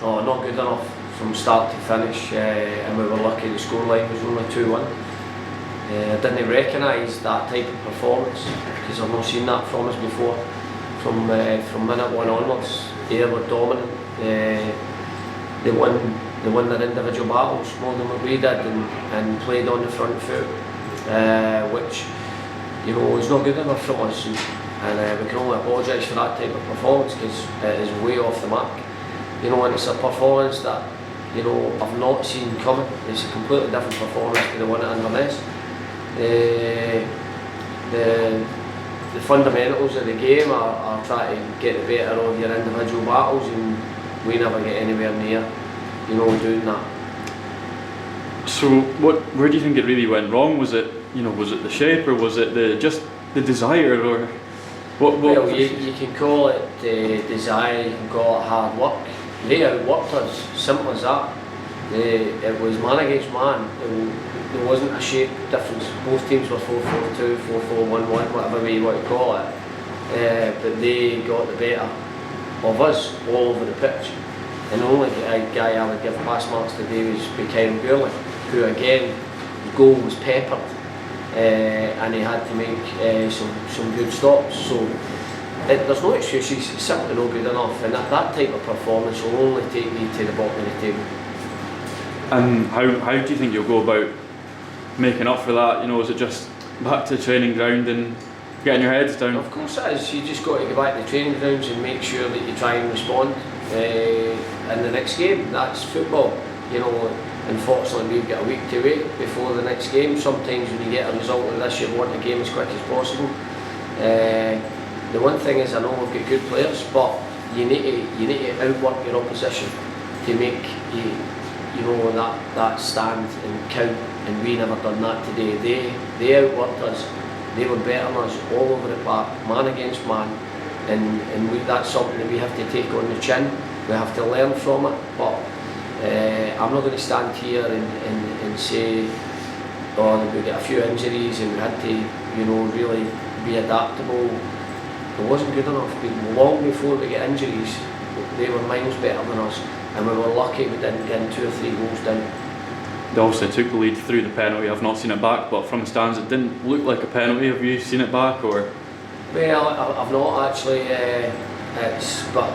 Oh, not good enough from start to finish, and we were lucky the scoreline was only 2-1. I didn't recognise that type of performance because I've not seen that from us before. From minute one onwards, they were dominant. They won their individual battles more than what we did, and played on the front foot, which is not good enough from us. And we can only apologise for that type of performance because it is way off the mark. And it's a performance that I've not seen coming. It's a completely different performance to the one at Inverness. The fundamentals of the game are trying to get the better of your individual battles, and we never get anywhere near doing that. So where do you think it really went wrong? Was it the shape, or was it just the desire, or what? Well, you can call it desire, you can call it hard work. They outworked us, simple as that. It was man against man. There wasn't a shape difference. Both teams were 4-4-2, 4-4-1-1, whatever way you want to call it. But they got the better of us all over the pitch. And the only guy I would give pass marks today was Kyle Gourley, who again, the goal was peppered, and he had to make some good stops. So there's no excuses, it's simply not good enough, and that type of performance will only take me to the bottom of the table. And how do you think you'll go about making up for that? Is it just back to the training ground and getting your heads down? Of course it is. You just got to go back to the training grounds and make sure that you try and respond in the next game. That's football. Unfortunately we've got a week to wait before the next game. Sometimes when you get a result like this, you want the game as quick as possible. The one thing is, I know we've got good players, but you need to outwork your opposition to make that stand and count, and we never done that today. They outworked us. They were better than us all over the park, man against man, and that's something that we have to take on the chin. We have to learn from it, but I'm not going to stand here and say, oh, we got a few injuries and we had to really be adaptable. It wasn't good enough. Long before we get injuries, they were miles better than us, and we were lucky we didn't get 2 or 3 goals down. They obviously took the lead through the penalty. I've not seen it back, but from the stands it didn't look like a penalty. Have you seen it back, or? Well, I've not actually. But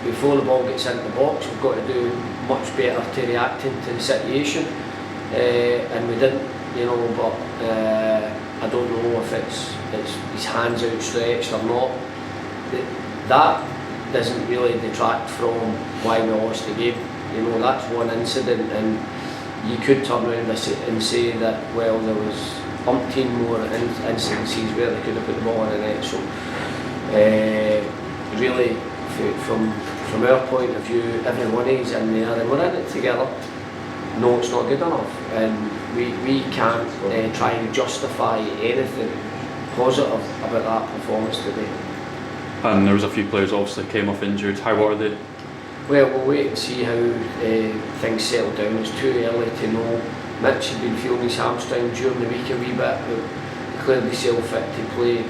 before the ball gets into the box, we've got to do much better to react to the situation, and we didn't. But I don't know if it's his hands outstretched or not. That doesn't really detract from why we lost the game. That's one incident, and you could turn around and say that, well, there was umpteen more instances where they could have put the ball in the net. So really, from our point of view, everyone is in there and we're in it together. No, it's not good enough, and we can't try and justify anything positive about that performance today. And there was a few players obviously came off injured. How are they? Well, we'll wait and see how things settle down. It's too early to know. Mitch had been feeling his hamstring during the week a wee bit, but clearly still fit to play.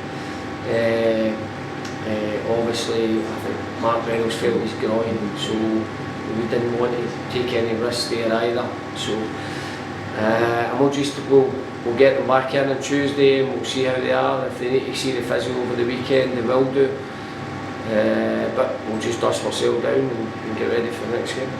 Obviously, I think Mark Reynolds felt his groin, so we didn't want to take any risks there either. So, and we'll get them back in on Tuesday, and we'll see how they are. If they need to see the physio over the weekend, they will do. But we'll just dust ourselves down and get ready for the next game.